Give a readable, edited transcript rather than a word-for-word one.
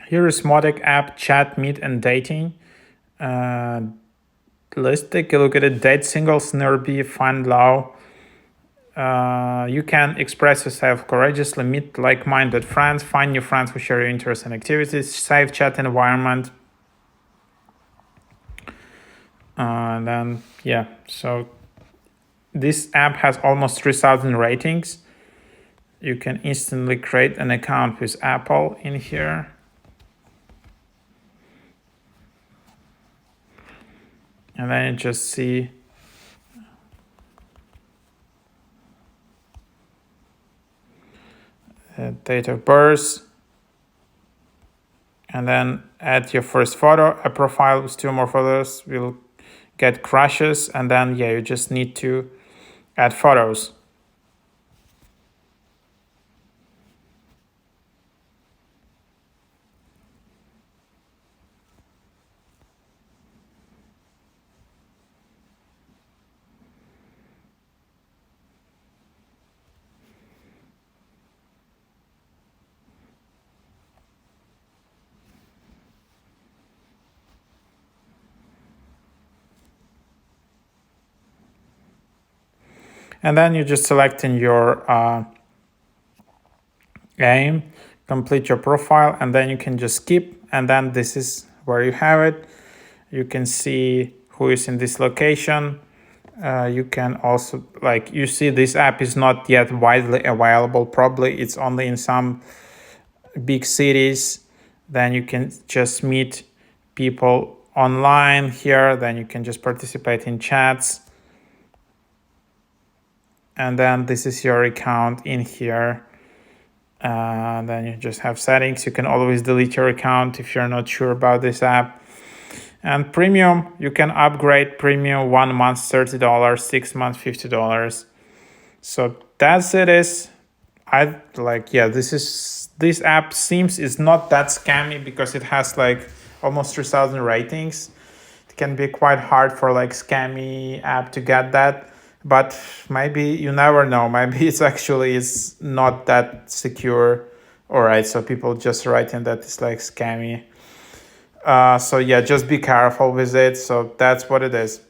Here is Mottek app, chat, meet, and dating. Let's take a look at it. Date singles, nearby, find love. You can express yourself courageously, meet like-minded friends, find new friends who share your interests and activities, safe chat environment. Then yeah, so this app has almost 3,000 ratings. You can instantly create an account with Apple in here. And then you just see date of birth, and then add your first photo. A profile with 2 more photos will get crashes, and then yeah, you just need to add photos. And then you just select in your aim, complete your profile, and then you can just skip, and then this is where you have it. You can see who is in this location. You can also, like, you see this app is not yet widely available. Probably it's only in some big cities. Then you can just meet people online here. Then you can just participate in chats. And then this is your account in here. Then you just have settings. You can always delete your account if you're not sure about this app. And premium, you can upgrade premium 1 month $30, 6 months $50. So that's it is. I like, yeah, this app seems is not that scammy because it has like almost 3,000 ratings. It can be quite hard for like scammy app to get that, but maybe you never know. Maybe it's actually is not that secure. All right, so people just write in that it's like scammy. So yeah, just be careful with it. So that's what it is.